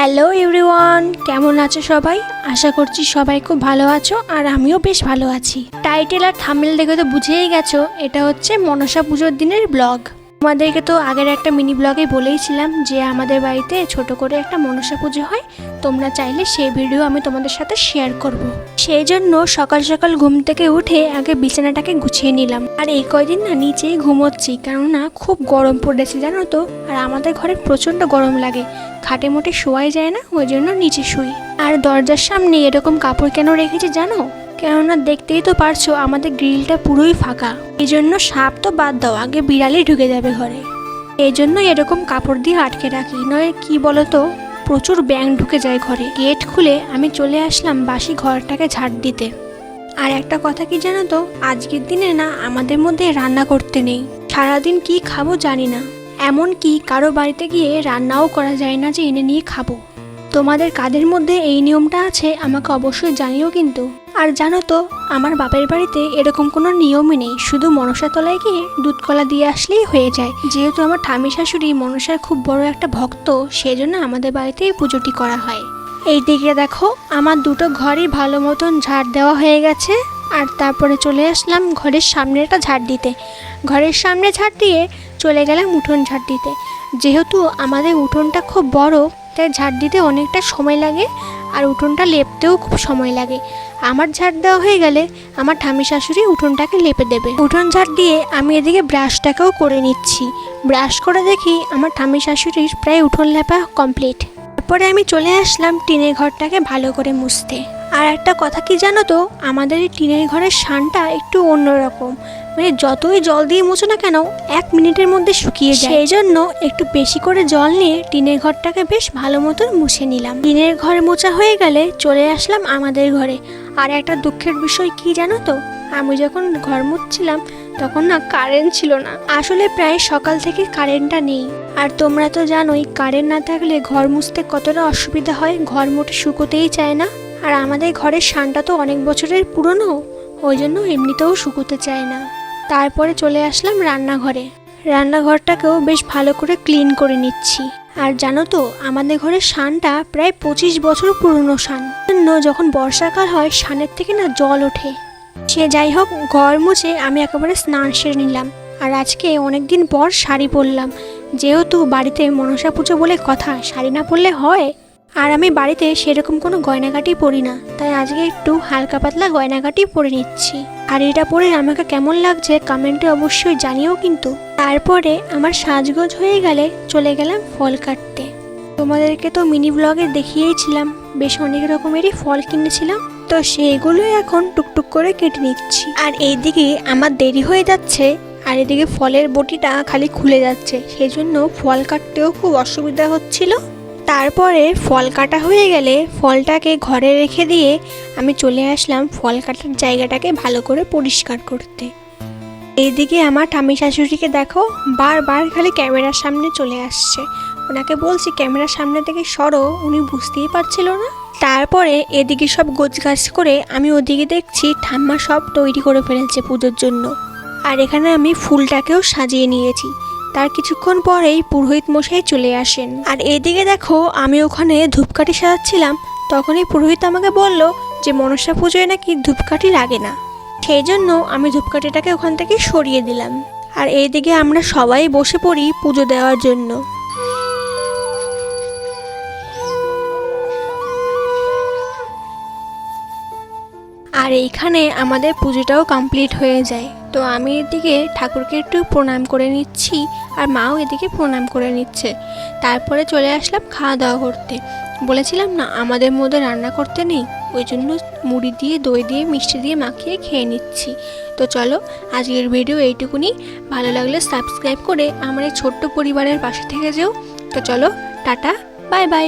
Hello everyone, কেমন আছো সবাই? আশা করছি সবাই খুব ভালো আছো আর আমিও বেশ ভালো আছি। টাইটেল আর থাম্বনেল দেখে তো বুঝেই গেছো এটা হচ্ছে মনসা পুজোর দিনের ব্লগ। তোমাদেরকে তো আগের একটা মিনি ব্লগে বলেইছিলাম যে আমাদের বাড়িতে ছোট করে একটা মনসা পুজো হয়, তোমরা চাইলে সেই ভিডিও আমি তোমাদের সাথে শেয়ার করব। সেই জন্য সকাল সকাল ঘুম থেকে উঠে আগে বিছানাটাকে গুছিয়ে নিলাম। আর এই কয়দিন না নিচেই ঘুমোচ্ছি, কেননা খুব গরম পড়েছে জানো তো। আর আমাদের ঘরে প্রচণ্ড গরম লাগে, খাটে মোটে শোয়াই যায় না, ওই জন্য নিচে শুই। আর দরজার সামনে এরকম কাপড় কেন রেখেছি জানো? কেননা দেখতেই তো পারছো আমাদের গ্রিলটা পুরোই ফাঁকা। এই জন্য সাপ তো বাদ দাও, আগে বিড়ালই ঢুকে যাবে ঘরে। এই জন্য এরকম কাপড় দিয়ে আটকে রাখি, নয় কি বলতো প্রচুর ব্যাঙ ঢুকে যায় ঘরে। গেট খুলে আমি চলে আসলাম বাসি ঘরটাকে ঝাড় দিতে। আর একটা কথা কি জানো তো, আজকের দিনে না আমাদের মধ্যে রান্না করতে নেই। সারাদিন কি খাবো জানি না, এমন কি কারো বাড়িতে গিয়ে রান্নাও করা যায় না যে এনে নিয়ে খাবো। তোমাদের কাদের মধ্যে এই নিয়মটা আছে আমাকে অবশ্যই জানিও কিন্তু। আর জানো তো আমার বাপের বাড়িতে এরকম কোনো নিয়মই নেই, শুধু মনসা তলায় গিয়ে দুধ কলা দিয়ে আসলেই হয়ে যায়। যেহেতু আমার ঠাম্মি শাশুড়ি মনসার খুব বড় একটা ভক্ত, সেই জন্য আমাদের বাড়িতে এই পুজোটি করা হয়। এই দিকে দেখো আমার দুটো ঘরই ভালো মতন ঝাড় দেওয়া হয়ে গেছে। আর তারপরে চলে আসলাম ঘরের সামনেটা ঝাড় দিতে। ঘরের সামনে ঝাড় দিয়ে চলে গেলাম উঠোন ঝাড় দিতে। যেহেতু আমাদের উঠোনটা খুব বড়, তাই ঝাড় দিতে অনেকটা সময় লাগে আর উঠোনটা লেপতেও খুব সময় লাগে। আমার ঝাড় দেওয়া হয়ে গেলে আমার ঠাম্মি শাশুড়ি উঠোনটাকে লেপে দেবে। উঠোন ঝাড় দিয়ে আমি এদিকে ব্রাশটাকেও করে নিচ্ছি। ব্রাশ করে দেখি আমার ঠাম্মি শাশুড়ির প্রায় উঠোন লেপা কমপ্লিট। তারপরে আমি চলে আসলাম টিনের ঘরটাকে ভালো করে মুছতে। আর একটা কথা কি জানো তো, আমাদের এই টিনের ঘরের শানটা একটু অন্যরকম, মানে যতই জল দিয়ে মুছো না কেন 1 মিনিটের মধ্যে শুকিয়ে যায়। সেই জন্য একটু বেশি করে জল নিয়ে টিনের ঘরটাকে বেশ ভালো মতন মুছে নিলাম। টিনের ঘর মোছা হয়ে গেলে চলে আসলাম আমাদের ঘরে। আর একটা দুঃখের বিষয় কি জানো তো, আমি যখন ঘর মুছছিলাম তখন না কারেন্ট ছিল না। আসলে প্রায় সকাল থেকে কারেন্টটা নেই। আর তোমরা তো জানোই কারেন্ট না থাকলে ঘর মুছতে কতটা অসুবিধা হয়, ঘর মোটে শুকোতেই চায় না। আর আমাদের ঘরের শানটা তো অনেক বছরের পুরনো, ওই জন্য এমনিতেও শুকোতে চায় না। তারপরে চলে আসলাম রান্নাঘরে। রান্নাঘরটাকেও বেশ ভালো করে ক্লিন করে নিচ্ছি। আর জানো তো আমাদের ঘরের শানটা প্রায় 25 বছর পুরনো শান, জন্য যখন বর্ষাকাল হয় শানের থেকে না জল ওঠে। সে যাই হোক, ঘর মুছে আমি একেবারে স্নান সেরে নিলাম। আর আজকে অনেকদিন পর শাড়ি পরলাম, যেহেতু বাড়িতে মনসা পুজো বলে কথা, শাড়ি না পরলে হয়। আর আমি বাড়িতে সেরকম কোনো গয়নাগাটি পরি না, তাই আজকে একটু হালকা পাতলা গয়নাগাটি পরে নিচ্ছি। আর এটা পরে আমাকে কেমন লাগছে কমেন্টে অবশ্যই জানিও কিন্তু। তারপরে আমার সাজগোজ হয়ে গেলে চলে গেলাম ফল কাটতে। তোমাদেরকে তো মিনি ব্লগে দেখিয়েছিলাম বেশ অনেক রকমেরই ফল কিনেছিলাম, তো সেইগুলোই এখন টুকটুক করে কেটে নিচ্ছি। আর এইদিকে আমার দেরি হয়ে যাচ্ছে, আর এদিকে ফলের বটিটা খালি খুলে যাচ্ছে, সেই জন্য ফল কাটতেও খুব অসুবিধা হচ্ছিল। তারপরে ফল কাটা হয়ে গেলে ফলটাকে ঘরে রেখে দিয়ে আমি চলে আসলাম ফল কাটার জায়গাটাকে ভালো করে পরিষ্কার করতে। এইদিকে আমার ঠাম্মি শাশুড়িকে দেখো বারবার খালি ক্যামেরার সামনে চলে আসছে। ওনাকে বলছি ক্যামেরার সামনে থেকে সরো, উনি বুঝতেই পারছিল না। তারপরে এদিকে সব গোছগাছ করে আমি ওদিকে দেখছি ঠাম্মা সব তৈরি করে ফেলেছে পুজোর জন্য। আর এখানে আমি ফুলটাকেও সাজিয়ে নিয়েছি। তার কিছুক্ষণ পরেই পুরোহিত মশাই চলে আসেন। আর এইদিকে দেখো আমি ওখানে ধূপকাঠি সাজাচ্ছিলাম, তখনই পুরোহিত আমাকে বলল যে মনসা পুজোয় নাকি ধূপকাঠি লাগে না। সেই জন্য আমি ধূপকাঠিটাকে ওখান থেকে সরিয়ে দিলাম। আর এইদিকে আমরা সবাই বসে পড়ি পুজো দেওয়ার জন্য। আর এইখানে আমাদের পুজোটাও কমপ্লিট হয়ে যায়। তো আমি এদিকে ঠাকুরকে একটু প্রণাম করে নিচ্ছি, আর মাও এদিকে প্রণাম করে নিচ্ছে। তারপরে চলে আসলাম খাওয়া দাওয়া করতে। বলেছিলাম না আমাদের মধ্যে রান্না করতে নেই, ওই জন্য মুড়ি দিয়ে দই দিয়ে মিষ্টি দিয়ে মাখিয়ে খেয়ে নিচ্ছি। তো চলো আজকের ভিডিও এইটুকুনি। ভালো লাগলে সাবস্ক্রাইব করে আমার এই ছোট্ট পরিবারের পাশে থেকে যেও। তো চলো টাটা, বাই বাই।